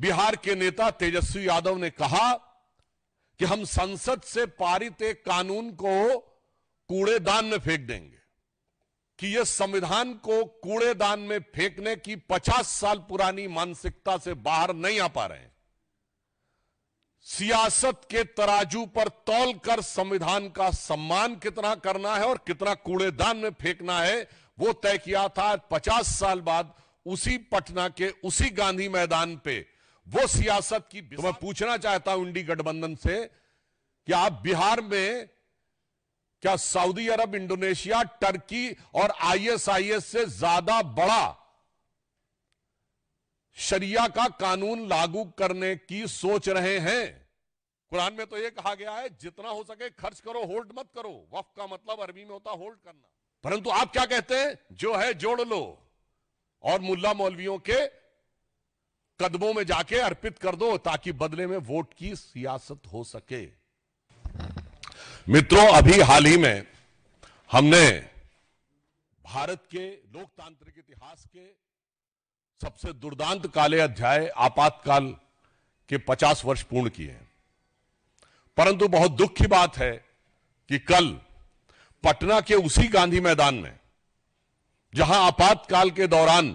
बिहार के नेता तेजस्वी यादव ने कहा कि हम संसद से पारित एक कानून को कूड़ेदान में फेंक देंगे, कि यह संविधान को कूड़ेदान में फेंकने की 50 साल पुरानी मानसिकता से बाहर नहीं आ पा रहे हैं। सियासत के तराजू पर तौलकर संविधान का सम्मान कितना करना है और कितना कूड़ेदान में फेंकना है, वो तय किया था। 50 साल बाद उसी पटना के उसी गांधी मैदान पे वो सियासत की। तो मैं पूछना चाहता हूं इंडी गठबंधन से कि आप बिहार में क्या सऊदी अरब, इंडोनेशिया, टर्की और आईएसआईएस से ज्यादा बड़ा शरिया का कानून लागू करने की सोच रहे हैं? कुरान में तो यह कहा गया है जितना हो सके खर्च करो, होल्ड मत करो। वक्फ का मतलब अरबी में होता होल्ड करना। परंतु आप क्या कहते हैं? जो है जोड़ लो और मुल्ला मौलवियों के कदमों में जाके अर्पित कर दो ताकि बदले में वोट की सियासत हो सके। मित्रों, अभी हाल ही में हमने भारत के लोकतांत्रिक इतिहास के सबसे दुर्दांत काले अध्याय आपातकाल के 50 वर्ष पूर्ण किए हैं। परंतु बहुत दुख की बात है कि कल पटना के उसी गांधी मैदान में जहां आपातकाल के दौरान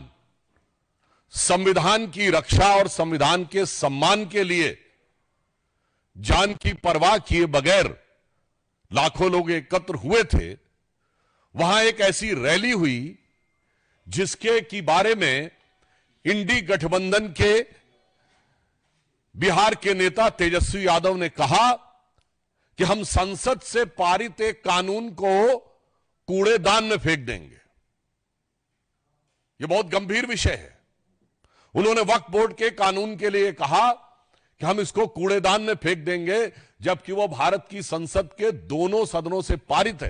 संविधान की रक्षा और संविधान के सम्मान के लिए जान की परवाह किए बगैर लाखों लोग एकत्र हुए थे, वहां एक ऐसी रैली हुई जिसके की बारे में इंडी गठबंधन के बिहार के नेता तेजस्वी यादव ने कहा कि हम संसद से पारित एक कानून को कूड़ेदान में फेंक देंगे। यह बहुत गंभीर विषय है। उन्होंने वक्फ बोर्ड के कानून के लिए कहा कि हम इसको कूड़ेदान में फेंक देंगे, जबकि वह भारत की संसद के दोनों सदनों से पारित है,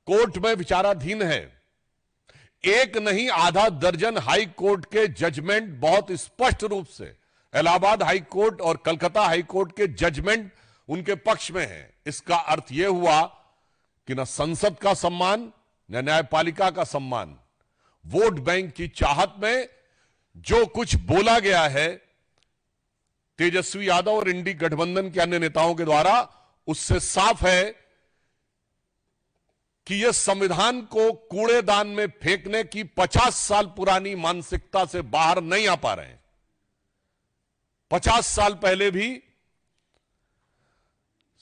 कोर्ट में विचाराधीन है। एक नहीं आधा दर्जन हाई कोर्ट के जजमेंट बहुत स्पष्ट रूप से, इलाहाबाद हाई कोर्ट और कलकत्ता हाई कोर्ट के जजमेंट उनके पक्ष में है। इसका अर्थ यह हुआ कि न संसद का सम्मान न न्यायपालिका का सम्मान, वोट बैंक की चाहत में जो कुछ बोला गया है तेजस्वी यादव और इंडी गठबंधन के अन्य नेताओं के द्वारा, उससे साफ है कि यह संविधान को कूड़ेदान में फेंकने की 50 साल पुरानी मानसिकता से बाहर नहीं आ पा रहे हैं। 50 साल पहले भी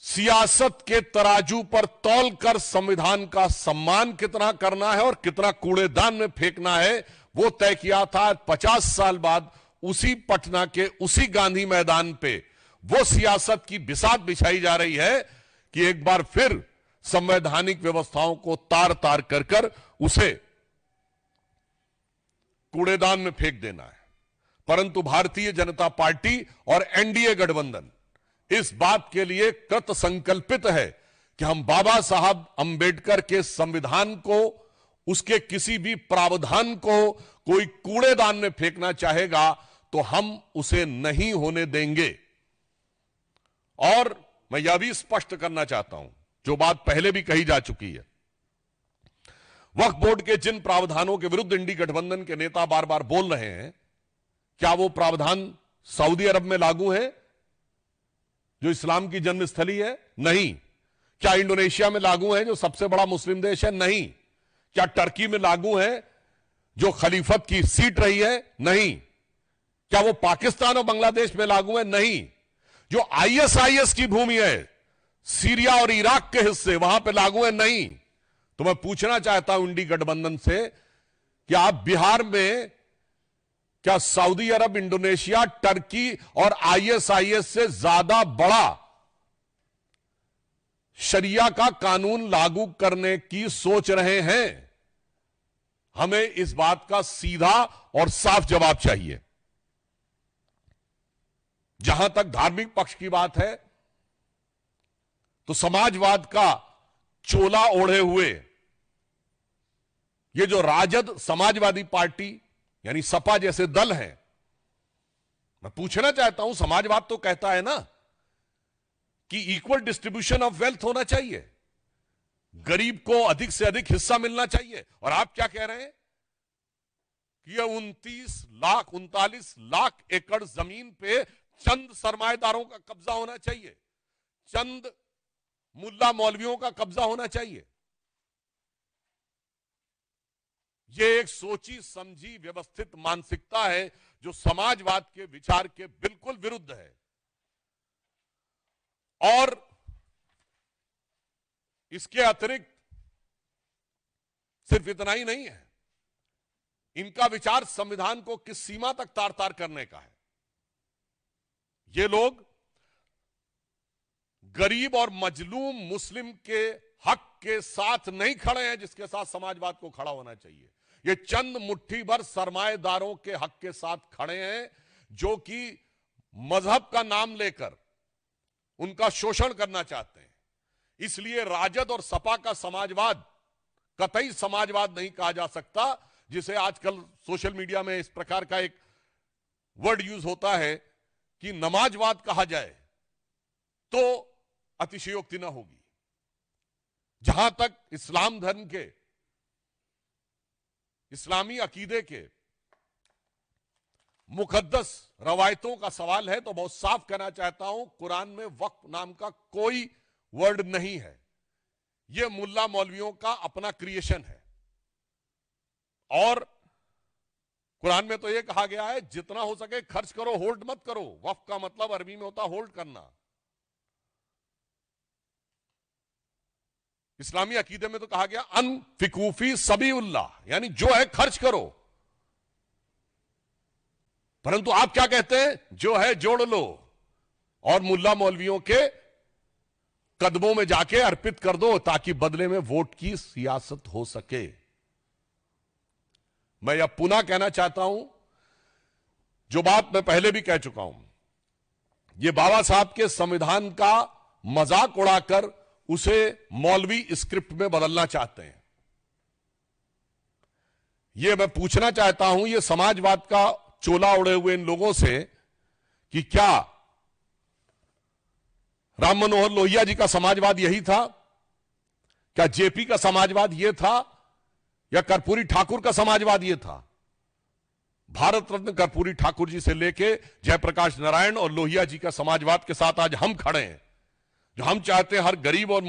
सियासत के तराजू पर तौलकर संविधान का सम्मान कितना करना है और कितना कूड़ेदान में फेंकना है, वो तय किया था। 50 साल बाद उसी पटना के उसी गांधी मैदान पे वो सियासत की बिसात बिछाई जा रही है कि एक बार फिर संवैधानिक व्यवस्थाओं को तार तार कर कर उसे कूड़ेदान में फेंक देना है। परंतु भारतीय जनता पार्टी और एनडीए गठबंधन इस बात के लिए कृत संकल्पित है कि हम बाबा साहब अंबेडकर के संविधान को, उसके किसी भी प्रावधान को कोई कूड़ेदान में फेंकना चाहेगा तो हम उसे नहीं होने देंगे। और मैं यह भी स्पष्ट करना चाहता हूं, जो बात पहले भी कही जा चुकी है, वक्फ बोर्ड के जिन प्रावधानों के विरुद्ध इंडी गठबंधन के नेता बार बार बोल रहे हैं, क्या वो प्रावधान सऊदी अरब में लागू है जो इस्लाम की जन्मस्थली है? नहीं। क्या इंडोनेशिया में लागू है जो सबसे बड़ा मुस्लिम देश है? नहीं। क्या टर्की में लागू है जो खलीफत की सीट रही है? नहीं। क्या वो पाकिस्तान और बांग्लादेश में लागू है? नहीं। जो आईएसआईएस की भूमि है, सीरिया और इराक के हिस्से, वहां पे लागू है? नहीं। तो मैं पूछना चाहता हूं इंडी गठबंधन से कि आप बिहार में क्या सऊदी अरब, इंडोनेशिया, टर्की और आईएसआईएस से ज्यादा बड़ा शरिया का कानून लागू करने की सोच रहे हैं? हमें इस बात का सीधा और साफ जवाब चाहिए। जहां तक धार्मिक पक्ष की बात है, तो समाजवाद का चोला ओढ़े हुए ये जो राजद समाजवादी पार्टी यानी सपा जैसे दल हैं, मैं पूछना चाहता हूं, समाजवाद तो कहता है ना कि इक्वल डिस्ट्रीब्यूशन ऑफ वेल्थ होना चाहिए, गरीब को अधिक से अधिक हिस्सा मिलना चाहिए। और आप क्या कह रहे हैं कि यह 39 लाख एकड़ जमीन पे चंद सरमाएदारों का कब्जा होना चाहिए, चंद मुल्ला मौलवियों का कब्जा होना चाहिए। यह एक सोची समझी व्यवस्थित मानसिकता है जो समाजवाद के विचार के बिल्कुल विरुद्ध है। और इसके अतिरिक्त सिर्फ इतना ही नहीं है, इनका विचार संविधान को किस सीमा तक तार तार करने का है। ये लोग गरीब और मजलूम मुस्लिम के हक के साथ नहीं खड़े हैं जिसके साथ समाजवाद को खड़ा होना चाहिए। ये चंद मुट्ठी भर सरमाएदारों के हक के साथ खड़े हैं जो कि मजहब का नाम लेकर उनका शोषण करना चाहते हैं। इसलिए राजद और सपा का समाजवाद कतई समाजवाद नहीं कहा जा सकता, जिसे आजकल सोशल मीडिया में इस प्रकार का एक वर्ड यूज होता है कि नमाजवाद कहा जाए तो अतिशयोक्ति न होगी। जहां तक इस्लाम धर्म के, इस्लामी अकीदे के मुकद्दस रवायतों का सवाल है तो बहुत साफ कहना चाहता हूं, कुरान में वक्फ नाम का कोई वर्ड नहीं है। यह मुल्ला मौलवियों का अपना क्रिएशन है। और कुरान में तो यह कहा गया है जितना हो सके खर्च करो, होल्ड मत करो। वक्फ का मतलब अरबी में होता होल्ड करना। इस्लामी अकीदे में तो कहा गया अनफिकूफी सबीउल्लाह, यानी जो है खर्च करो। परंतु आप क्या कहते हैं, जो है जोड़ लो और मुल्ला मौलवियों के कदमों में जाके अर्पित कर दो ताकि बदले में वोट की सियासत हो सके। मैं यह पुनः कहना चाहता हूं, जो बात मैं पहले भी कह चुका हूं, यह बाबा साहब के संविधान का मजाक उड़ाकर उसे मौलवी स्क्रिप्ट में बदलना चाहते हैं। यह मैं पूछना चाहता हूं यह समाजवाद का चोला उड़े हुए इन लोगों से कि क्या राम मनोहर लोहिया जी का समाजवाद यही था? क्या जेपी का समाजवाद यह था? या कर्पूरी ठाकुर का समाजवाद यह था? भारत रत्न कर्पूरी ठाकुर जी से लेके जयप्रकाश नारायण और लोहिया जी का समाजवाद के साथ आज हम खड़े हैं, जो हम चाहते हैं हर गरीब और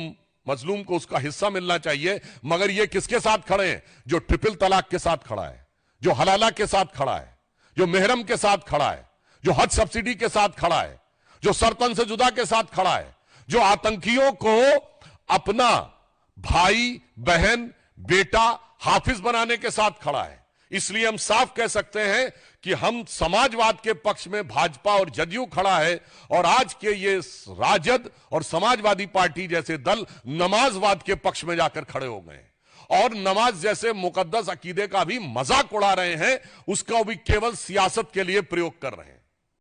मजलूम को उसका हिस्सा मिलना चाहिए। मगर ये किसके साथ खड़े हैं? जो ट्रिपल तलाक के साथ खड़ा है, जो हलाला के साथ खड़ा है, जो मेहरम के साथ खड़ा है, जो हज सब्सिडी के साथ खड़ा है, जो सरतन से जुदा के साथ खड़ा है, जो आतंकियों को अपना भाई बहन बेटा हाफिज बनाने के साथ खड़ा है। इसलिए हम साफ कह सकते हैं कि हम समाजवाद के पक्ष में भाजपा और जदयू खड़ा है, और आज के ये राजद और समाजवादी पार्टी जैसे दल नमाजवाद के पक्ष में जाकर खड़े हो गए और नमाज जैसे मुकद्दस अकीदे का भी मजाक उड़ा रहे हैं, उसका भी केवल सियासत के लिए प्रयोग कर रहे हैं।